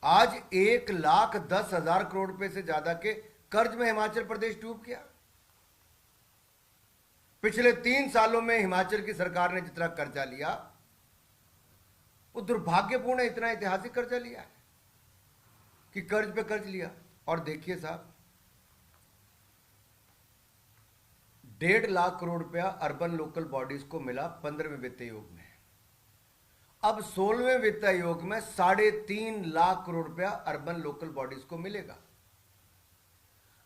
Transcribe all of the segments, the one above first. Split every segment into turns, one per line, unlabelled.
आज 1,10,000 करोड़ रुपए से ज्यादा के कर्ज में हिमाचल प्रदेश डूब गया। पिछले 3 सालों में हिमाचल की सरकार ने जितना कर्जा लिया वो दुर्भाग्यपूर्ण है। इतना ऐतिहासिक कर्जा लिया है कि कर्ज पे कर्ज लिया। और देखिए साहब, 1.5 लाख करोड़ रुपया अर्बन लोकल बॉडीज को मिला 15वें वित्त आयोग में। अब 16वें वित्त आयोग में 3.5 लाख करोड़ रुपया अर्बन लोकल बॉडीज को मिलेगा।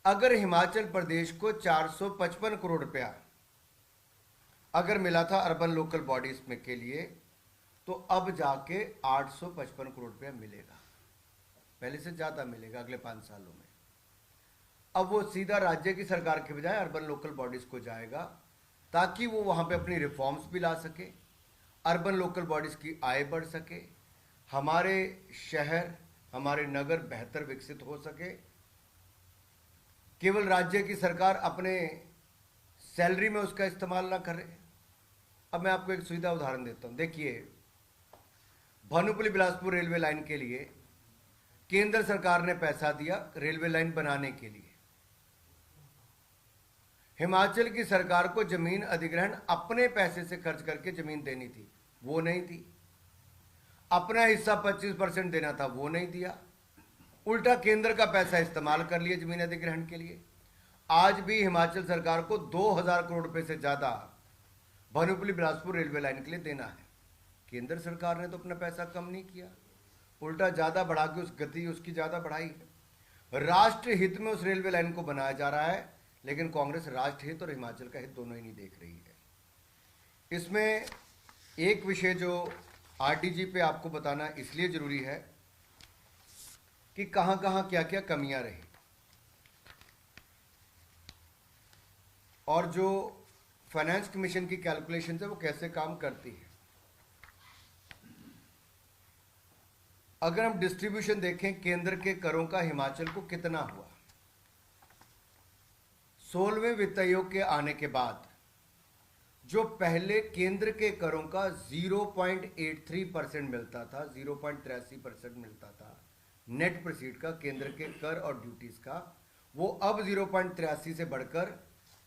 अगर हिमाचल प्रदेश को 455 करोड़ रुपया अगर मिला था अर्बन लोकल बॉडीज में के लिए, तो अब जाके 855 करोड़ रुपया मिलेगा। पहले से ज्यादा मिलेगा अगले 5 सालों में। अब वो सीधा राज्य की सरकार के बजाय अर्बन लोकल बॉडीज को जाएगा, ताकि वो वहां पे अपनी रिफॉर्म्स भी ला सके, अर्बन लोकल बॉडीज की आय बढ़ सके, हमारे शहर हमारे नगर बेहतर विकसित हो सके। केवल राज्य की सरकार अपने सैलरी में उसका इस्तेमाल ना करे। अब मैं आपको एक सीधा उदाहरण देता हूं। देखिए, भानुपल्ली बिलासपुर रेलवे लाइन के लिए केंद्र सरकार ने पैसा दिया रेलवे लाइन बनाने के लिए। हिमाचल की सरकार को जमीन अधिग्रहण अपने पैसे से खर्च करके जमीन देनी थी, वो नहीं थी। अपना हिस्सा 25% देना था, वो नहीं दिया। उल्टा केंद्र का पैसा इस्तेमाल कर लिया जमीन अधिग्रहण के लिए। आज भी हिमाचल सरकार को 2,000 करोड़ रुपए से ज्यादा भानुपल्ली बिलासपुर रेलवे लाइन के लिए देना है। केंद्र सरकार ने तो अपना पैसा कम नहीं किया, उल्टा ज्यादा बढ़ा के उस गति उसकी ज्यादा बढ़ाई है। राष्ट्र हित में उस रेलवे लाइन को बनाया जा रहा है, लेकिन कांग्रेस राष्ट्र हित और हिमाचल का हित दोनों ही नहीं देख रही है। इसमें एक विषय जो आरटीजी पे आपको बताना इसलिए जरूरी है कि कहां कहां क्या क्या कमियां रही और जो फाइनेंस कमीशन की कैलकुलेशन है वो कैसे काम करती है। अगर हम डिस्ट्रीब्यूशन देखें केंद्र के करों का हिमाचल को कितना हुआ, 16वें वित्त आयोग के आने के बाद जो पहले केंद्र के करों का 0.83% मिलता था, 0.83% मिलता था नेट प्रोसीड का केंद्र के कर और ड्यूटीज का, वो अब 0.83 से बढ़कर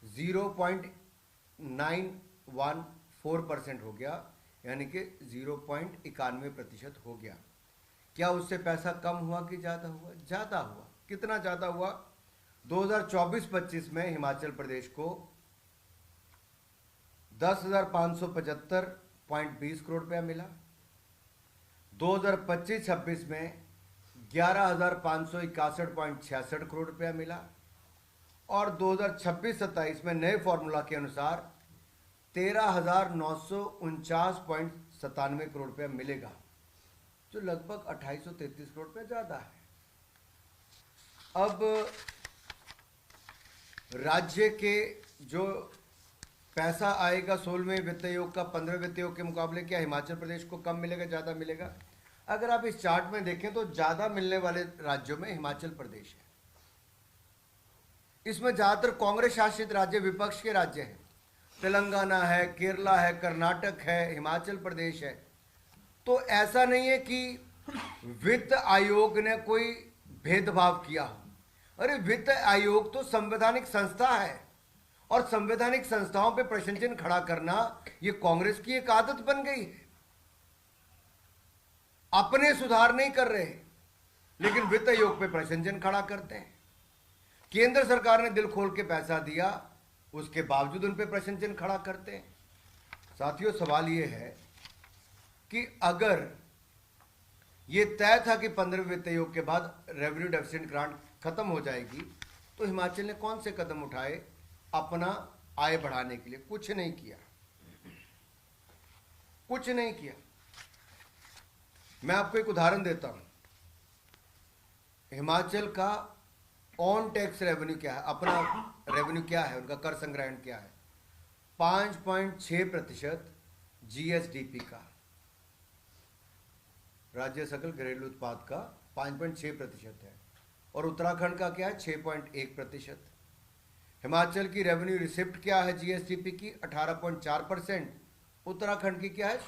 0.914% हो गया, यानी कि 0.91% हो गया। क्या उससे पैसा कम हुआ कि ज्यादा हुआ? ज्यादा हुआ। कितना ज्यादा हुआ? 2024-25 में हिमाचल प्रदेश को 10,575.20 करोड़ रुपया मिला। 2025-26 में 11,561.66 करोड़ रुपया मिला और 2026-27 में नए फॉर्मूला के अनुसार 13,949.97 करोड़ रुपया मिलेगा, जो लगभग 2,833 करोड़ रुपया ज्यादा है। अब राज्य के जो पैसा आएगा 16वें वित्त आयोग का 15वें वित्त आयोग के मुकाबले, क्या हिमाचल प्रदेश को कम मिलेगा ज्यादा मिलेगा? अगर आप इस चार्ट में देखें तो ज्यादा मिलने वाले राज्यों में हिमाचल प्रदेश है। इसमें ज्यादातर कांग्रेस शासित राज्य, विपक्ष के राज्य हैं। तेलंगाना है, केरला है, कर्नाटक है, हिमाचल प्रदेश है। तो ऐसा नहीं है कि वित्त आयोग ने कोई भेदभाव किया हो। अरे वित्त आयोग तो संवैधानिक संस्था है और संवैधानिक संस्थाओं पे प्रश्न चिन्ह खड़ा करना ये कांग्रेस की एक आदत बन गई है। अपने सुधार नहीं कर रहे, लेकिन वित्त आयोग पे प्रश्न चिन्ह खड़ा करते हैं। केंद्र सरकार ने दिल खोल के पैसा दिया, उसके बावजूद उन पे प्रश्न चिन्ह खड़ा करते हैं। साथियों, सवाल ये है कि अगर ये तय था कि 15वें वित्त आयोग के बाद रेवेन्यू डेफिसिट ग्रांट खत्म हो जाएगी, तो हिमाचल ने कौन से कदम उठाए अपना आय बढ़ाने के लिए? कुछ नहीं किया, कुछ नहीं किया। मैं आपको एक उदाहरण देता हूं। हिमाचल का ऑन टैक्स रेवेन्यू क्या है, अपना रेवेन्यू क्या है, उनका कर संग्रहण क्या है? 5.6% जीएसडीपी का, राज्य सकल घरेलू उत्पाद का 5.6% है। और उत्तराखंड का क्या है? 6.1%। हिमाचल की रेवेन्यू रिसिप्ट क्या है जीएसडीपी की? 18.4%। उत्तराखंड की क्या है?